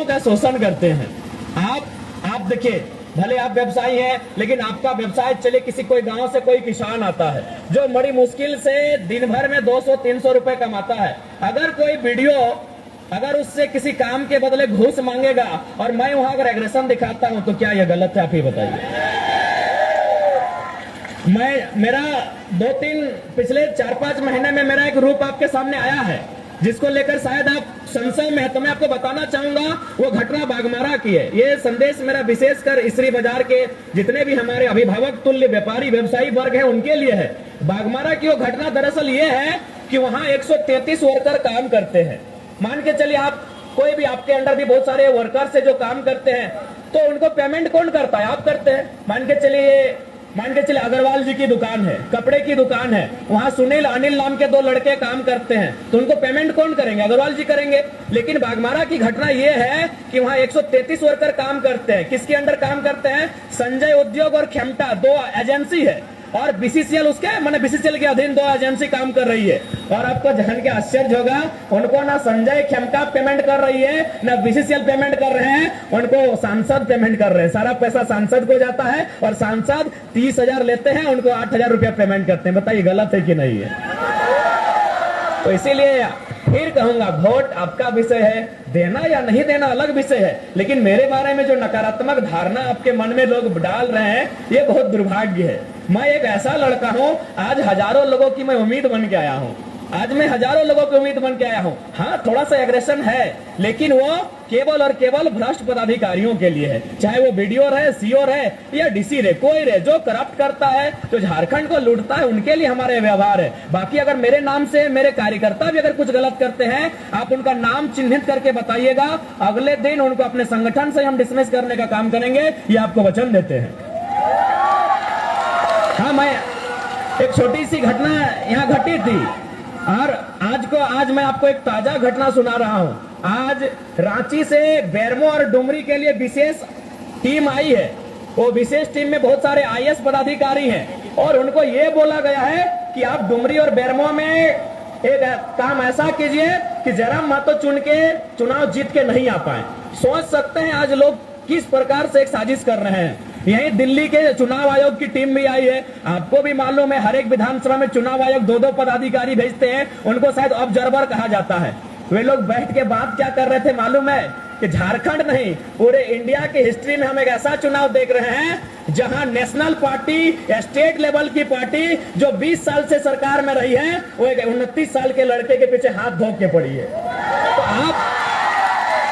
का शोषण करते हैं। आप देखिए, भले आप व्यवसायी हैं, लेकिन आपका व्यवसाय चले, किसी कोई गांव से कोई किसान आता है जो बड़ी मुश्किल से दिन भर में 200-300 रुपए कमाता है। अगर कोई वीडियो, अगर उससे किसी काम के बदले घूस मांगेगा और मैं वहां अगर एग्रेशन दिखाता हूं, तो क्या यह गलत है? आप ही बताइए। मेरा 2-3 पिछले 4-5 महीने में मेरा एक रूप आपके सामने आया है, जिसको लेकर शायद आप संशय में है, तो मैं आपको बताना चाहूंगा वो घटना बाघमारा की है। ये संदेश मेरा विशेषकर इसरी बाजार के जितने भी हमारे अभिभावक तुल्य व्यापारी व्यवसायी वर्ग है उनके लिए है। बाघमारा की वो घटना दरअसल ये है कि वहां 133 वर्कर काम करते हैं। मान के चलिए, आप कोई भी, आपके अंडर भी बहुत सारे वर्कर्स है जो काम करते हैं, तो उनको पेमेंट कौन करता है? आप करते हैं। मान के चलिए अग्रवाल जी की दुकान है, कपड़े की दुकान है, वहां सुनील अनिल नाम के 2 लड़के काम करते हैं, तो उनको पेमेंट कौन करेंगे? अग्रवाल जी करेंगे। लेकिन बाघमारा की घटना यह है कि वहां 133 वर्कर काम करते हैं। किसके अंडर काम करते हैं? संजय उद्योग और खेमटा 2 एजेंसी है, और बीसीसीएल उसके माने बीसीसीएल के अधीन 2 एजेंसी काम कर रही है। और आपको जान के आश्चर्य होगा, उनको ना संजय खेमटा पेमेंट कर रही है, ना बीसीसीएल पेमेंट कर रहे हैं, उनको सांसद पेमेंट कर रहे हैं। सारा पैसा सांसद को जाता है और सांसद 30,000 लेते हैं, उनको 8,000 रुपया पेमेंट करते हैं। बताइए गलत है कि नहीं है? तो इसीलिए फिर कहूंगा, वोट आपका विषय है, देना या नहीं देना अलग विषय है, लेकिन मेरे बारे में जो नकारात्मक धारणा आपके मन में लोग डाल रहे हैं, ये बहुत दुर्भाग्य है। मैं एक ऐसा लड़का हूं, आज हजारों लोगों की मैं उम्मीद बन के आया हूं। आज मैं हजारों लोगों की उम्मीद बन के आया हूं। हाँ, थोड़ा सा एग्रेशन है, लेकिन वो केवल और केवल भ्रष्ट पदाधिकारियों के लिए है। चाहे वो बीडीओ रहे, सीओ रहे या डीसी रहे, कोई रहे, जो करप्ट करता है, जो झारखंड को लूटता है, उनके लिए हमारे व्यवहार है। बाकी अगर मेरे नाम से मेरे कार्यकर्ता भी अगर कुछ गलत करते हैं, आप उनका नाम चिन्हित करके बताइएगा, अगले दिन उनको अपने संगठन से हम डिसमिस करने का काम करेंगे, ये आपको वचन देते हैं। हाँ, मैं एक छोटी सी घटना यहाँ घटी थी, और आज मैं आपको एक ताजा घटना सुना रहा हूं। आज रांची से बेरमो और डुमरी के लिए विशेष टीम आई है। वो विशेष टीम में बहुत सारे आईएएस पदाधिकारी हैं, और उनको ये बोला गया है कि आप डुमरी और बेरमो में एक काम ऐसा कीजिए कि जयराम महतो चुन के चुनाव जीत के नहीं आ पाए। सोच सकते हैं आज लोग किस प्रकार से एक साजिश कर रहे हैं। यही दिल्ली के चुनाव आयोग की टीम भी आई है। आपको भी मालूम है, हर एक विधानसभा में चुनाव आयोग 2-2 पदाधिकारी भेजते हैं, उनको शायद ऑब्जर्वर कहा जाता है। वे लोग बैठ के बात क्या कर रहे थे मालूम है? कि झारखंड नहीं, पूरे इंडिया की हिस्ट्री में हम एक ऐसा चुनाव देख रहे हैं जहां नेशनल पार्टी, स्टेट लेवल की पार्टी जो 20 साल से सरकार में रही है, वो एक 29 साल के लड़के के पीछे हाथ धो के पड़ी है। तो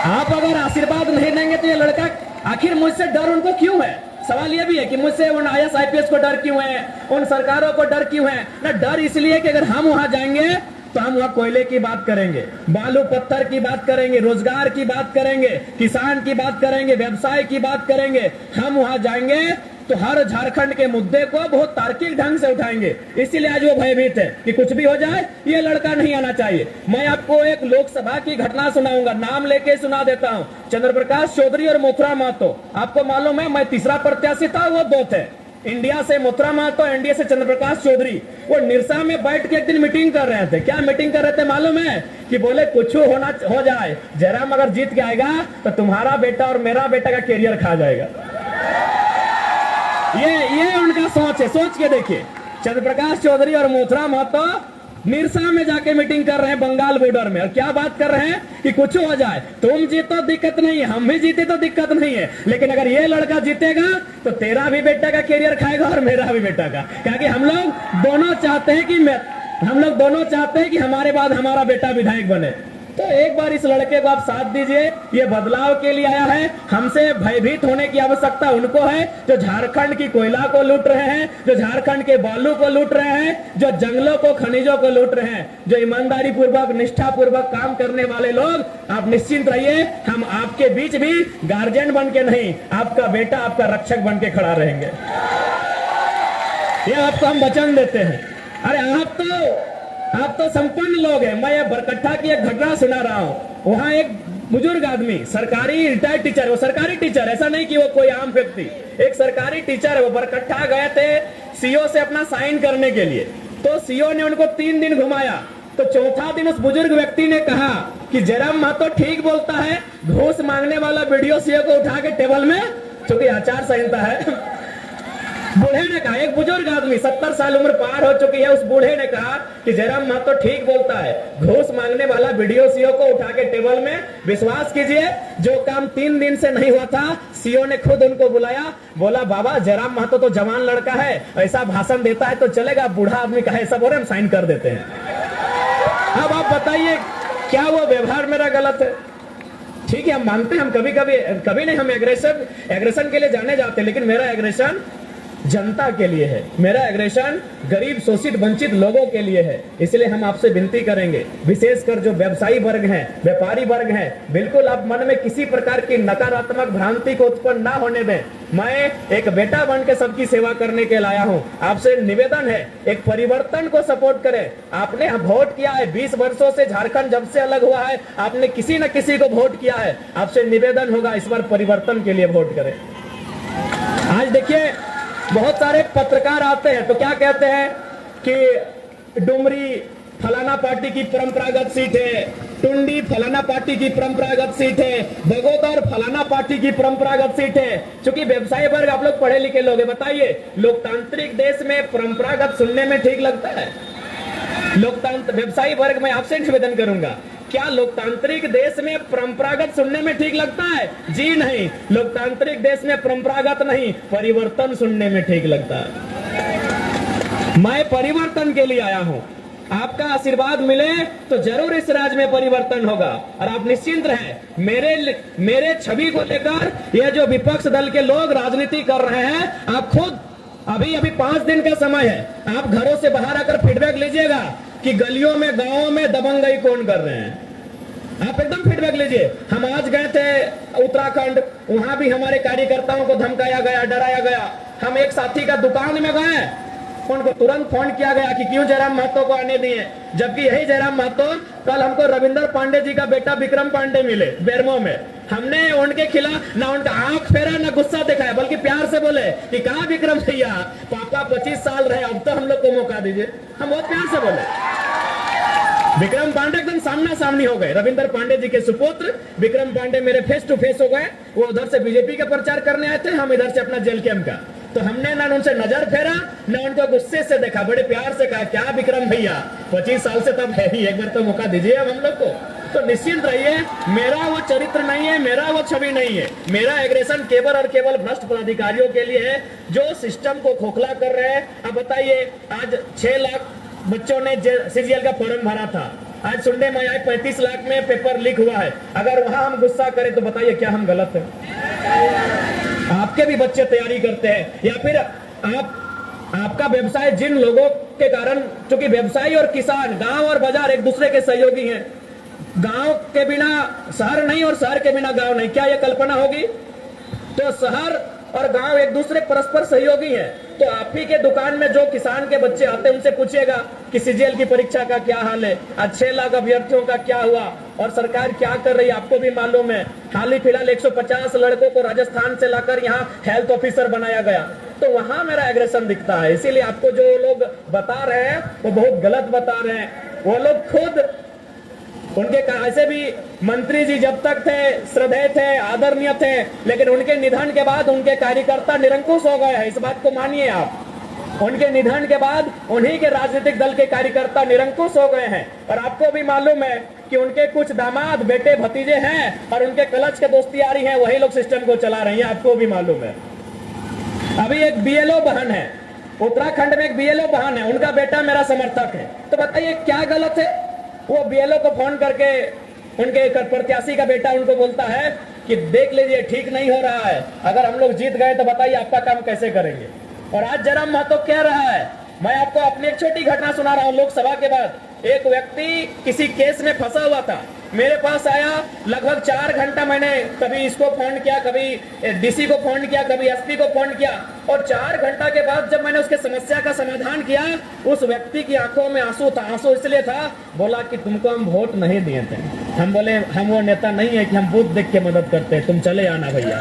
आप अगर आशीर्वाद नहीं देंगे तो ये लड़का, आखिर मुझसे डर उनको क्यों है? सवाल यह भी है कि मुझसे उन आईएएस आईपीएस को डर क्यों है, उन सरकारों को डर क्यों है? ना, डर इसलिए कि अगर हम वहां जाएंगे तो हम वहां कोयले की बात करेंगे, बालू पत्थर की बात करेंगे, रोजगार की बात करेंगे, किसान की बात करेंगे, व्यवसाय की बात करेंगे। हम वहां जाएंगे तो हर झारखंड के मुद्दे को बहुत तार्किक ढंग से उठाएंगे। इसीलिए आज वो भयभीत है कि कुछ भी हो जाए, ये लड़का नहीं आना चाहिए। मैं आपको एक लोकसभा की घटना सुनाऊंगा, नाम लेके सुना देता हूं। चंद्र प्रकाश चौधरी और मथुरा महतो, आपको मालूम है मैं तीसरा प्रत्याशी था, वो 2 थे। इंडिया से मथुरा महतो, एनडीए से चंद्र प्रकाश चौधरी। वो निरसा में बैठ के एक दिन मीटिंग कर रहे थे। क्या मीटिंग कर रहे थे मालूम है? कि बोले कुछ हो जाए, जयराम अगर जीत के आएगा तो तुम्हारा बेटा और मेरा बेटा का कैरियर खा जाएगा। ये उनका सोच है। सोच के देखिए, चंद्र प्रकाश चौधरी और मथुरा महतो निरसा में जाके मीटिंग कर रहे हैं बंगाल बॉर्डर में, और क्या बात कर रहे हैं कि कुछ हो जाए, तुम जीतो दिक्कत नहीं है, हम भी जीते तो दिक्कत नहीं है, लेकिन अगर ये लड़का जीतेगा तो तेरा भी बेटा का कैरियर खाएगा और मेरा भी बेटा का। क्योंकि हम लोग दोनों चाहते हैं कि हमारे बाद हमारा बेटा विधायक बने। तो एक बार इस लड़के को आप साथ दीजिए, ये बदलाव के लिए आया है। हमसे भयभीत होने की आवश्यकता उनको है जो झारखंड की कोयला को लूट रहे हैं, जो झारखंड के बालू को लूट रहे हैं, जो जंगलों को, खनिजों को लूट रहे हैं, जो ईमानदारी पूर्वक, निष्ठा पूर्वक काम करने वाले लोग। आप निश्चिंत रहिए, हम आपके बीच भी गार्जियन बन के नहीं, आपका बेटा आपका रक्षक बन के खड़ा रहेंगे, ये आपको हम वचन देते हैं। अरे आप तो संपन्न लोग हैं। मैं ये बरकट्ठा की एक घटना सुना रहा हूँ। वहाँ एक बुजुर्ग आदमी, सरकारी रिटायर्ड टीचर, वो सरकारी टीचर, ऐसा नहीं कि वो कोई आम व्यक्ति, एक सरकारी टीचर है। वो बरकट्ठा गए थे सीओ से अपना साइन करने के लिए। तो सीओ ने उनको 3 दिन घुमाया। तो चौथा दिन उस बुजुर्ग व्यक्ति ने कहा कि जयराम महतो ठीक बोलता है, घूस मांगने वाला वीडियो सीओ को उठा के टेबल में, चूंकि आचार संहिता है, बूढ़े ने कहा, एक बुजुर्ग आदमी 70 साल उम्र पार हो चुकी है, उस बूढ़े ने कहा कि जयराम महतो ठीक बोलता है, घूस मांगने वाला वीडियो सीओ को उठा के टेबल में, विश्वास कीजिए जो काम 3 दिन से नहीं हुआ था, सीओ ने खुद उनको बुलाया, बोला बाबा जयराम महतो तो जवान लड़का है, ऐसा भाषण देता है तो चलेगा, बूढ़ा आदमी कहे ऐसा बोले हम साइन कर देते हैं। अब आप बताइए क्या वो व्यवहार मेरा गलत है? ठीक है, हम मानते हैं, हम कभी नहीं हम एग्रेशन के लिए जाने जाते, लेकिन मेरा एग्रेशन जनता के लिए है, मेरा एग्रेशन गरीब शोषित वंचित लोगों के लिए है। इसलिए हम आपसे विनती करेंगे, विशेषकर जो व्यवसायी वर्ग हैं, व्यापारी वर्ग हैं, बिल्कुल आप मन में किसी प्रकार की नकारात्मक भ्रांति को उत्पन्न ना होने दें। मैं एक बेटा बन के सबकी सेवा करने के लाया हूं, आपसे निवेदन है एक परिवर्तन को सपोर्ट करें। आपने वोट किया है, 20 वर्षों से झारखंड जब से अलग हुआ है आपने किसी न किसी को वोट किया है, आपसे निवेदन होगा इस बार परिवर्तन के लिए वोट करें। आज देखिए बहुत सारे पत्रकार आते हैं तो क्या कहते हैं कि डुमरी फलाना पार्टी की परंपरागत सीट है, टुंडी फलाना पार्टी की परंपरागत सीट है, बगोदर फलाना पार्टी की परंपरागत सीट है। चूंकि व्यवसायी वर्ग आप लोग पढ़े लिखे लोग हैं, बताइए लोकतांत्रिक देश में परंपरागत सुनने में ठीक लगता है? लोकतंत्र व्यवसायी वर्ग में आपसे निवेदन करूंगा, क्या लोकतांत्रिक देश में परंपरागत सुनने में ठीक लगता है? जी नहीं, लोकतांत्रिक देश में परंपरागत नहीं, परिवर्तन सुनने में ठीक लगता है। मैं परिवर्तन के लिए आया हूं, आपका आशीर्वाद मिले तो जरूर इस राज्य में परिवर्तन होगा और आप निश्चिंत रहें। मेरे छवि को लेकर ये जो विपक्ष दल के लोग राजनीति कर रहे हैं, आप खुद अभी 5 दिन का समय है, आप घरों से बाहर आकर फीडबैक लीजिएगा कि गलियों में गांवों में दबंगई कौन कर रहे हैं। आप एकदम फीडबैक लीजिए। हम आज गए थे उत्तराखंड, वहां भी हमारे कार्यकर्ताओं को धमकाया गया, डराया गया। हम एक साथी का दुकान में गए, उनको तुरंत फोन किया गया कि क्यों जयराम महतो को आने दिए, जबकि यही जयराम महतो कल हमको रविंदर पांडे जी का बेटा विक्रम पांडे मिले बेरमो में। हमने उनके खिलाफ ना उनका आंख फेरा ना गुस्सा दिखाया, बल्कि प्यार से बोले कि कहा विक्रम भैया पापा 25 साल रहे, अब तो हम लोग को मौका दीजिए। हम बहुत प्यार से बोले। विक्रम पांडे एकदम सामना सामनी हो गए, रविंदर पांडे जी के सुपुत्र विक्रम पांडे मेरे फेस टू फेस हो गए। वो उधर से बीजेपी का प्रचार करने आए थे, हम इधर से अपना जेल कैंप का। तो हमने ना उनसे नजर फेरा ना उनको गुस्से से देखा, बड़े प्यार से कहा क्या विक्रम भैया 25 साल से तब है ही, एक बार तो मौका दीजिए अब हम लोग को। तो निश्चिंत रहिए, मेरा वो चरित्र नहीं है, मेरा वो छवि नहीं है। मेरा एग्रेशन केवल और केवल भ्रष्ट पदाधिकारियों के लिए है जो सिस्टम को खोखला कर रहे हैं। अब बताइए, आज 6 लाख बच्चों ने सीजीएल का फॉर्म भरा था, आज सुनने में आया 35 लाख में पेपर लीक हुआ है। अगर वहां हम गुस्सा करें तो बताइए क्या हम गलत हैं? आपके भी बच्चे तैयारी करते हैं, या फिर आपका व्यवसाय जिन लोगों के कारण, क्योंकि व्यवसायी और किसान, गांव और बाजार एक दूसरे के सहयोगी हैं। गांव के बिना शहर नहीं और शहर के बिना गांव नहीं, क्या यह कल्पना होगी? तो शहर और गांव एक दूसरे परस्पर सहयोगी हैं। तो आप ही के दुकान में जो किसान के बच्चे आते हैं उनसे पूछिएगा कि सीजीएल की परीक्षा का क्या हाल है, आज 6 लाख अभ्यर्थियों का क्या हुआ और सरकार क्या कर रही है, आपको भी मालूम है। हाल ही फिलहाल 150 लड़कों को राजस्थान से लाकर यहाँ हेल्थ ऑफिसर बनाया गया। तो वहां मेरा एग्रेशन दिखता है। इसीलिए आपको जो लोग बता रहे हैं वो बहुत गलत बता रहे हैं। वो लोग खुद, उनके ऐसे भी मंत्री जी जब तक थे श्रद्धेय थे, आदरणीय थे, लेकिन उनके निधन के बाद उनके कार्यकर्ता निरंकुश हो गए हैं। इस बात को मानिए आप। उनके निधन के बाद उन्हीं के राजनीतिक दल के कार्यकर्ता निरंकुश हो गए हैं। और आपको भी मालूम है कि उनके कुछ दामाद, बेटे, भतीजे हैं और उनके क्लच के दोस्तियारी हैं, वही लोग सिस्टम को चला रहे हैं, आपको भी मालूम है। अभी एक बीएलओ बहन है, उत्तराखंड में एक बीएलओ बहन है, उनका बेटा मेरा समर्थक है। तो बताइए क्या गलत है? वो बीएलओ को फोन करके उनके प्रत्याशी का बेटा उनको बोलता है कि देख लीजिए ठीक नहीं हो रहा है, अगर हम लोग जीत गए तो बताइए आपका काम कैसे करेंगे। और आज जयराम महतो कह रहा है, मैं आपको अपनी एक छोटी घटना सुना रहा हूं। लोकसभा के बाद एक व्यक्ति किसी केस में फंसा हुआ था, मेरे पास आया, लगभग 4 घंटा मैंने कभी इसको फोन किया, कभी डीसी को फोन किया, कभी एसपी को फोन किया, और 4 घंटा के बाद जब मैंने उसके समस्या का समाधान किया, उस व्यक्ति की आंखों में आंसू था। आंसू इसलिए था, बोला कि तुमको हम वोट नहीं दिए थे। हम बोले हम वो नेता नहीं है कि हम बूथ देख के मदद करते हैं, तुम चले आना भैया,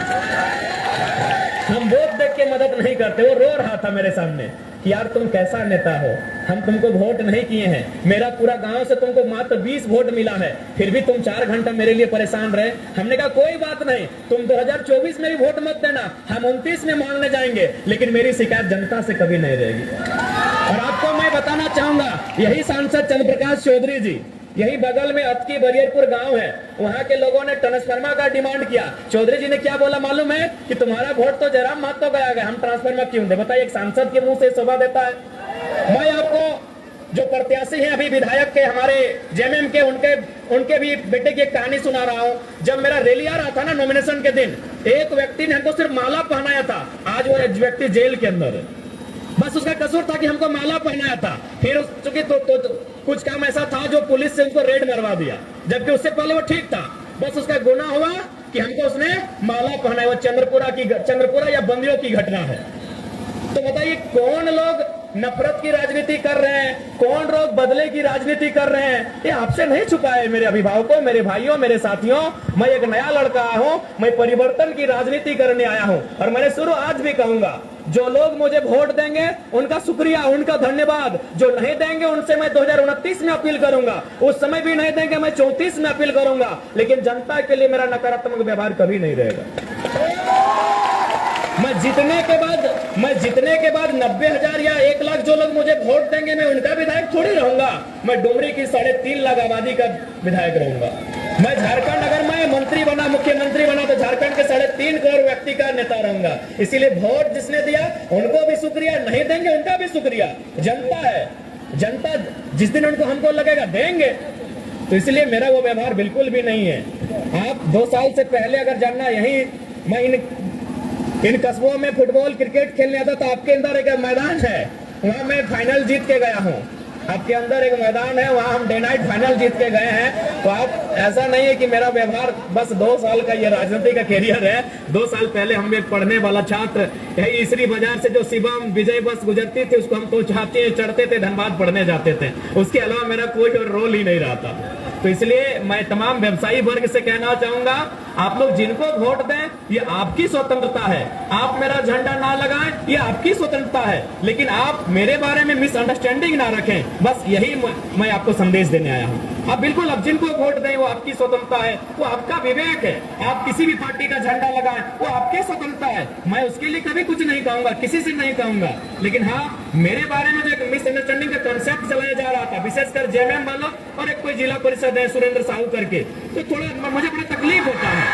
हम वोट देख के मदद नहीं करते। वो रो रहा था मेरे सामने। कि यार तुम कैसा नेता हो, हम तुमको वोट नहीं किए हैं, मेरा पूरा गांव से तुमको मात्र 20 वोट मिला है, फिर भी तुम 4 घंटा मेरे लिए परेशान रहे। हमने कहा कोई बात नहीं, तुम 2024 में भी वोट मत देना, हम 29 में मांगने जाएंगे, लेकिन मेरी शिकायत जनता से कभी नहीं रहेगी। और आपको मैं बताना चाहूंगा, यही सांसद चंद्र प्रकाश चौधरी जी, यही बगल में अतकी बरियरपुर गांव है, वहां के लोगों ने ट्रांसफार्मर का डिमांड किया। चौधरी जी ने क्या बोला मालूम है कि तुम्हारा वोट तो जयराम महतो गया है, हम ट्रांसफार्मर क्यों दे? बताइए, एक सांसद के मुंह से शोभा देता है? मैं आपको जो प्रत्याशी हैं अभी विधायक के हमारे जेएमएम के, उनके भी बेटे की एक कहानी सुना रहा हूं। जब मेरा रैली आ रहा था ना नॉमिनेशन के दिन, एक व्यक्ति ने हमको सिर्फ माला पहनाया था, आज वो व्यक्ति जेल के अंदर है। बस उसका कसूर था कि हमको माला पहनाया था, फिर चूंकि तो कुछ काम ऐसा था जो पुलिस से उसको रेड मरवा दिया, जबकि उससे पहले वो ठीक था। बस उसका गुनाह हुआ कि हमको उसने माला पहनाया। वो चंद्रपुरा या बंदियों की घटना है। तो बताइए, कौन लोग नफरत की राजनीति कर रहे हैं, कौन लोग बदले की राजनीति कर रहे हैं? ये आपसे नहीं छुपा है मेरे अभिभावकों, मेरे भाइयों, मेरे साथियों। मैं एक नया लड़का आया हूं, मैं परिवर्तन की राजनीति करने आया हूं। और मैंने शुरू आज भी कहूंगा, जो लोग मुझे वोट देंगे उनका शुक्रिया, उनका धन्यवाद। जो नहीं देंगे उनसे मैं 2029 में अपील करूंगा, उस समय भी नहीं देंगे मैं 34 में अपील करूंगा, लेकिन जनता के लिए मेरा नकारात्मक व्यवहार कभी नहीं रहेगा। मैं जीतने के बाद 90,000 या 1 लाख जो लोग मुझे वोट देंगे, मैं उनका विधायक थोड़ी रहूंगा। मैं डुमरी की 3.5 लाख आबादी का विधायक रहूंगा। मैं झारखंड, अगर मैं मंत्री बना, मुख्यमंत्री बना, तो झारखंड के 3.5 करोड़ व्यक्ति का नेता रहूंगा। इसीलिए वोट जिसने दिया उनको भी शुक्रिया, नहीं देंगे उनका भी शुक्रिया। जनता है, जनता जिस दिन उनको हमको लगेगा देंगे, तो इसलिए मेरा वो व्यवहार बिल्कुल भी नहीं है। आप 2 साल से पहले अगर जानना, यही मैं इन कस्बों में फुटबॉल क्रिकेट खेलने आता था। आपके अंदर एक मैदान है, वहां मैं फाइनल जीत के गया हूं। आपके अंदर एक मैदान है, वहां हम डे नाइट फाइनल जीत के गए हैं। तो आप, ऐसा नहीं है कि मेरा व्यवहार बस 2 साल का ये राजनीति का कैरियर है। 2 साल पहले हम एक पढ़ने वाला छात्र, यही इसरी बाजार से जो शिवम विजय बस गुजरती थी, उसको हम तो चाहते चढ़ते थे, धनबाद पढ़ने जाते थे। उसके अलावा मेरा कोई और रोल ही नहीं रहा था। तो इसलिए मैं तमाम व्यवसायी वर्ग से कहना चाहूंगा, आप लोग जिनको वोट दें, ये आपकी स्वतंत्रता है। आप मेरा झंडा ना लगाएं, ये आपकी स्वतंत्रता है, लेकिन आप मेरे बारे में मिसअंडरस्टैंडिंग ना रखें। बस यही मैं आपको संदेश देने आया हूं। आप बिल्कुल, अब जिनको वोट दें वो आपकी स्वतंत्रता है, वो आपका विवेक है। आप किसी भी पार्टी का झंडा लगाएं, वो आपकी स्वतंत्रता है। मैं उसके लिए कभी कुछ नहीं कहूंगा, किसी से नहीं कहूंगा। लेकिन हाँ, मेरे बारे में जो एक मिसअंडरस्टैंडिंग का कंसेप्ट चलाया जा रहा था, विशेषकर जेएमएम वालों और एक कोई जिला परिषद है सुरेंद्र साहू करके, तो थोड़ा मुझे बड़ा तकलीफ होता है,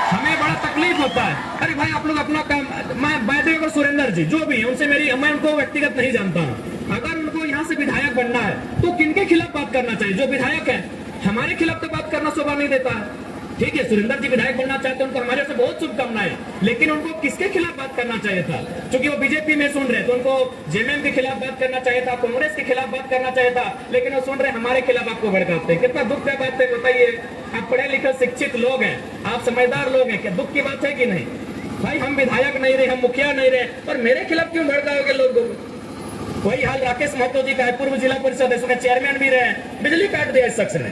हमें बड़ा तकलीफ होता है। अरे भाई, आप लोग अपना काम, मैं और सुरेंद्र जी जो भी है, उनसे मैं उनको व्यक्तिगत नहीं जानता हूँ। अगर उनको यहाँ से विधायक बनना है तो किनके खिलाफ बात करना चाहिए? जो विधायक है, हमारे खिलाफ तो बात करना शोभा नहीं देता है। ठीक है, सुरेंद्र जी विधायक बनना चाहते हैं, उनको हमारे से बहुत शुभकामनाएं, लेकिन उनको किसके खिलाफ बात करना चाहिए था? क्योंकि वो बीजेपी में सुन रहे, तो उनको जेएमएम के खिलाफ बात करना चाहिए था, कांग्रेस के खिलाफ बात करना चाहिए था, लेकिन वो सुन रहे हमारे खिलाफ आपको भड़काते हैं। कितना दुख का बात है, बताइए। आप पढ़े लिखे शिक्षित लोग हैं, आप समझदार लोग हैं, क्या दुख की बात है कि नहीं? भाई, हम विधायक नहीं रहे, हम मुखिया नहीं रहे, और मेरे खिलाफ क्यों भड़काओगे लोग? वही हाल राकेश महतो जी का है, पूर्व जिला परिषद है, चेयरमैन भी रहे, बिजली काट दिया इस शख्स ने।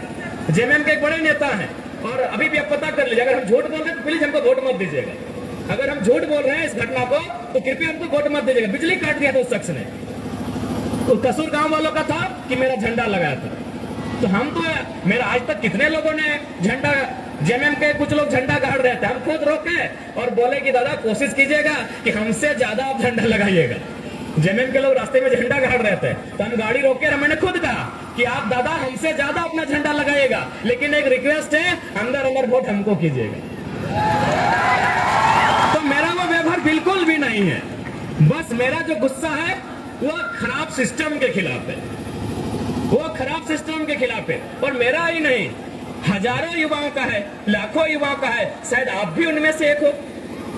जेएमएम के एक बड़े नेता हैं, और अभी भी आप पता कर लीजिए, अगर हम झूठ बोल रहे हैं तो प्लीज हमको वोट मत दीजिएगा। अगर हम झूठ बोल रहे हैं इस घटना को, तो कृपया हमको वोट मत दीजिएगा। बिजली काट दिया था उस शख्स ने, तो कसूर गांव वालों का था कि मेरा झंडा लगाया था। तो हम तो, मेरा आज तक कितने लोगों ने झंडा, जेएमएम के कुछ लोग झंडा गाड़ रहे थे, हम खुद रोके और बोले कि दादा कोशिश कीजिएगा कि हमसे ज्यादा आप झंडा लगाइएगा। जेएमएम के लोग रास्ते में झंडा गाड़ रहे थे, तो हम गाड़ी रोके, मैंने खुद कहा कि आप दादा हमसे ज्यादा अपना झंडा लगाइएगा, लेकिन एक रिक्वेस्ट है, अंदर वोट हमको कीजिएगा। तो मेरा वो व्यवहार बिल्कुल भी नहीं है। बस मेरा जो गुस्सा है वो खराब सिस्टम के खिलाफ है, वो खराब सिस्टम के खिलाफ है। और मेरा ही नहीं, हजारों युवाओं का है, लाखों युवाओं का है, शायद आप भी उनमें से एक हो।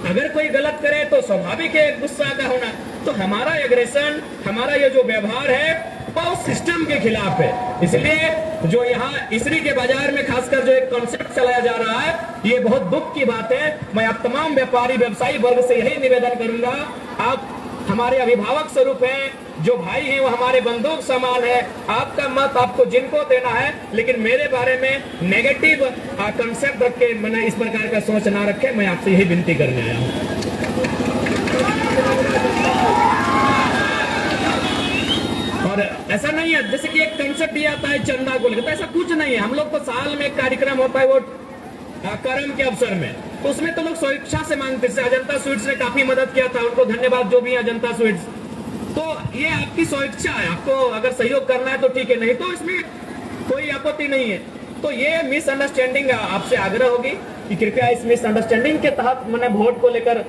अगर कोई गलत करे तो स्वाभाविक है गुस्सा का होना। तो हमारा एग्रेशन, हमारा ये जो व्यवहार है वो सिस्टम के खिलाफ है। इसलिए जो यहाँ इसरी के बाजार में खासकर जो एक कॉन्सेप्ट चलाया जा रहा है, ये बहुत दुख की बात है। मैं आप तमाम व्यापारी व्यवसायी वर्ग से यही निवेदन करूंगा, आप हमारे अभिभावक स्वरूप हैं, जो भाई हैं वो हमारे बंदूक समान है। आपका मत आपको जिनको देना है, लेकिन मेरे बारे में नेगेटिव कंसेप्ट रख के मैंने इस प्रकार का सोच ना रखे। मैं आपसे यही विनती करने आया हूँ। ऐसा नहीं है जैसे कि एक कंसेप्ट दिया आता है चंदा को लेकर, तो ऐसा कुछ नहीं है। हम लोग तो साल में एक कार्यक्रम होता है वो करम के अवसर में, तो उसमें तो लोग स्वेच्छा से मांगते हैं। अजंता स्वीट्स ने काफी मदद किया था, उनको धन्यवाद जो भी है अजंता स्वीट्स। तो ये आपकी स्वेच्छा है, आपको अगर सहयोग करना है तो ठीक है, नहीं तो इसमें कोई आपत्ति नहीं है। तो ये मिसअंडरस्टैंडिंग आपसे आग्रह होगी कि कृपया इस मिसअंडरस्टैंडिंग के तहत मैंने वोट को लेकर